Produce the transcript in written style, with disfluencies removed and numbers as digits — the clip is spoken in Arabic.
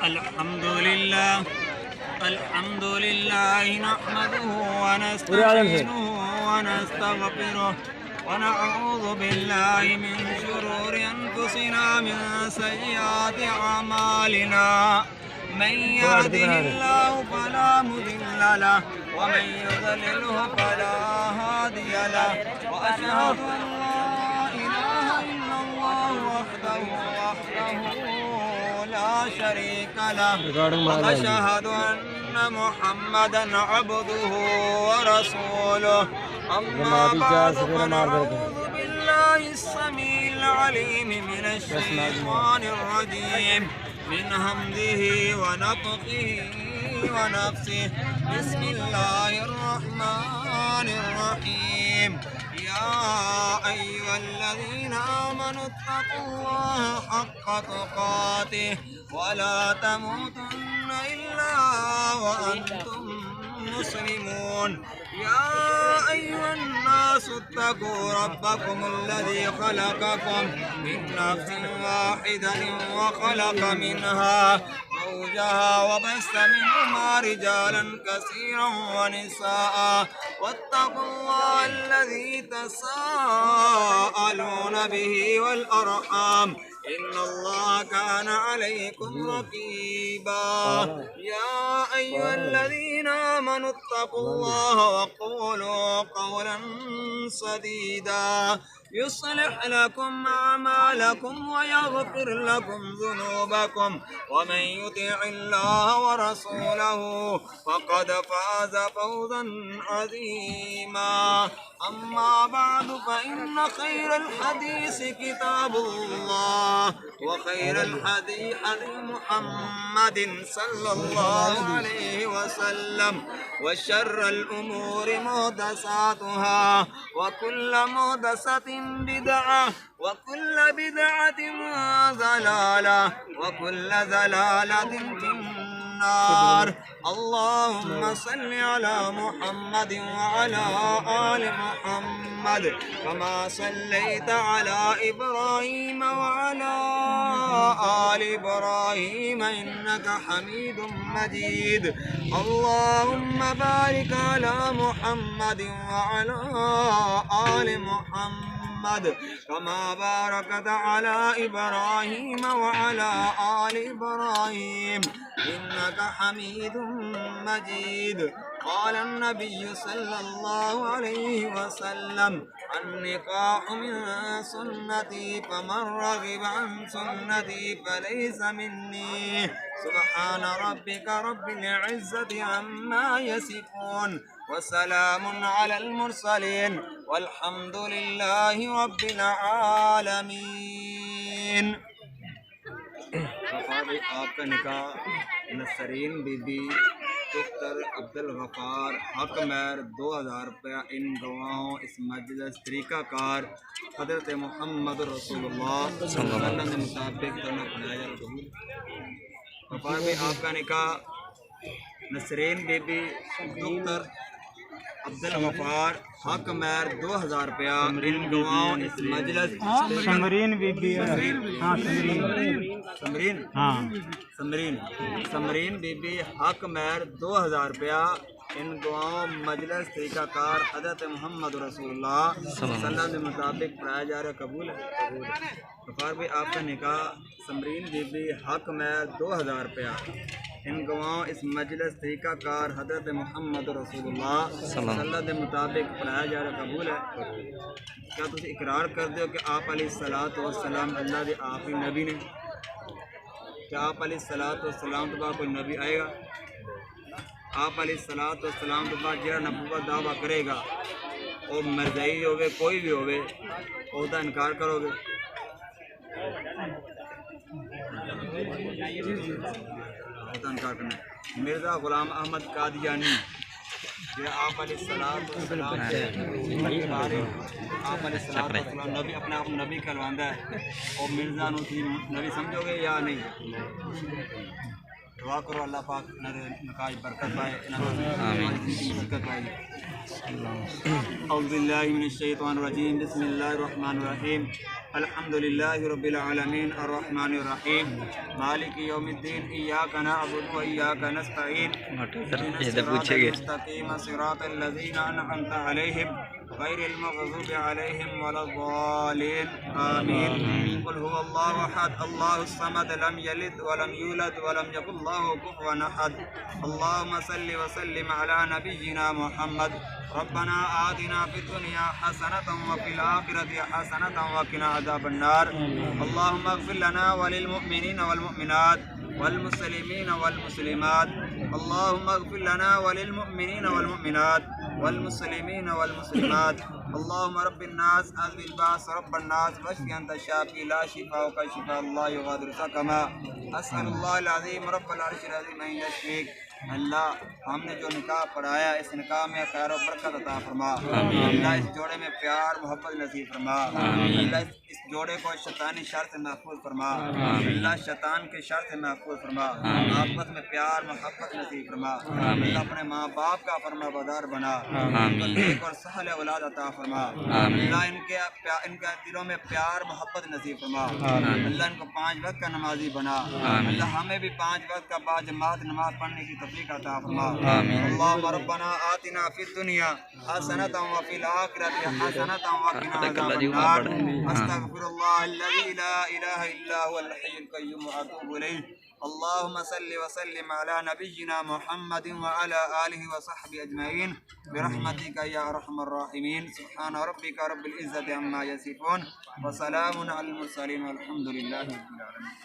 الحمد لله نحمده ونستعينه ونستغفره ونعوذ بالله من شرور أنفسنا من سيئات أعمالنا من يهده الله فلا مضل له ومن يضلله فلا هادي له وأشهد أن لا إله إلا الله وحده لا شريك له وأشهد أن محمدا عبده ورسوله أما بعد فنعوذ بالله السميع العليم من الشيطان الرجيم من همزه ونفخه ونفسه بسم الله الرحمن الرحيم يا أيها الذين آمنوا اتقوا الله حق تقاته ولا تموتن إلا وأنتم مسلمون يا أيها الناس اتقوا ربكم الذي خلقكم من نفس واحدة وخلق منها زوجها وبث منهما رجالا كثيرا ونساء واتقوا الله الذي تساءلون به والأرحام إن الله كان عليكم رقيبا يا أيها الذين آمنوا اتقوا الله وقولوا قولا سديدا يصلح لكم أعمالكم ويغفر لكم ذنوبكم ومن يطع الله ورسوله فقد فاز فوزا عظيما أما بعد فإن خير الحديث كتاب الله وخير الحديث حديث محمد صلى الله عليه وسلم وشر الأمور محدثاتها وكل محدثة بدعة وكل بدعة ضلالة وكل ضلالة في النار اللهم صل على محمد وعلى آل محمد كما صليت على إبراهيم وعلى آل إبراهيم إنك حميد مجيد اللهم بارك على محمد وعلى آل محمد كما باركت على إبراهيم وعلى آل إبراهيم إنك حميد مجيد قال النبي صلى الله عليه وسلم النكاح من سنتي فمن رغب عن سنتي فليس مني سبحان ربك رب العزة عما يصفون وسلام على المرسلين والحمد لله رب العالمين आपका निकाह नसरीन बीबी पुत्र अब्दुल गफ़ार हक महर 2000 रुपया इन गवाहों इस मजलिस तरीक़ाकार हज़रत मोहम्मद रसूलुल्लाह सल्लल्लाहु अलैहि वसल्लम के मुताबिक करना पड़ाया गफ़ार में आपका निकाह नसरीन बीबी पुत्र अब्दुल गफ़ार हक महर 2000 रुपया इन गवाहों इस मजलिस समरीन बीबी समरीन बीबी हक महर 2000 रुपया इन गवाहों मजलिस तरीक़ाकार हज़रत मोहम्मद रसूलुल्लाह सल्लल्लाहु अलैहि वसल्लम के मुताबिक पढ़ाया जा रहा कबूल है। गफ़ार भाई आपका निकाह समरीन बीबी हक महर 2000 रुपया इन गवाहों इस मजलिस तरीक़ाकार हज़रत मोहम्मद रसूलुल्लाह सल्लल्लाहु अलैहि वसल्लम के मुताबिक पढ़ाया जा रहा कबूल है। क्या तुम इकरार कर दो कि आप अलैहिस्सलातु वस्सलाम अल्लाह के आखिरी नबी ने? क्या आप अलैहिस्सलातु वस्सलाम के बाद कोई नबी आएगा? आप अलैहिस्सलातु वस्सलाम के बाद जरा नबूवत दावा करेगा और मरज़ई होवे कोई भी होवे उसका इनकार करोगे? इनकार करना। मिर्ज़ा ग़ुलाम अहमद कादियानी आप अलैहिस्सलातु वस्सलाम नबी अपने आप नबी कहलवांदा है और मिर्ज़ा नबी समझोगे या नहीं? دعا کرو اللہ پاک نکاح برکت پائے برکت پائے. اعوذ باللہ من الشیطان الرجیم بسم اللہ الرحمن الرحیم الحمد للہ رب العالمین الرحمن الرحیم مالک یوم الدین ایاک نعبد و ایاک نستعین اهدنا الصراط المستقیم صراط الذین انعمت علیہم غیر المغضوب علیہم ولا الضالین آمین. قل هو اللہ احد اللہ الصمد لم یلد ولم یولد ولم یکن له کفوا احد. اللهم صل وسلم على نبینا محمد. ربنا آتنا في الدنيا حسنة وفي الآخرة حسنة وقنا عذاب النار. اللهم اغفر لنا وللمؤمنين والمؤمنات والمسلمين والمسلمات. اللهم اغفر لنا وللمؤمنين والمؤمنات والمسلمين والمسلمات. اللهم رب الناس اذهب الباس رب الناس واشف انت الشافي لا شفاء الا شفاء الله يغادر سقما. اسال الله العظيم رب العرش العظيم ان يشفيك. اللہ ہم نے جو نکاح پڑھایا اس نکاح میں خیر و برکت عطا فرما. اللہ اس جوڑے میں پیار محبت نصیب فرما. اللہ اس جوڑے کو شیطانی شر سے محفوظ فرما. اللہ شیطان کے شر سے محفوظ فرما. آپس میں پیار محبت نصیب فرما. اللہ اپنے ماں باپ کا فرما بردار بنا. نیک اور سہل اولاد عطا فرما. اللہ ان کے دلوں میں پیار محبت نصیب فرما. اللہ ان کو 5 وقت کا نمازی بنا. اللہ ہمیں بھی 5 وقت کا باجماعت نماز پڑھنے کی توفیق عطا فرما. اللهم ربنا آتنا في الدنيا حسنة وفي الآخرة حسنة وقنا عذاب النار. استغفر الله الذي لا إله إلا هو الحي القيوم وأتوب إليه. اللهم صل وسلم على نبينا محمد وعلى آله وصحبه أجمعين برحمتك يا أرحم الراحمين. سبحان ربك رب العزة عما يصفون وسلام على المرسلين والحمد لله رب العالمين.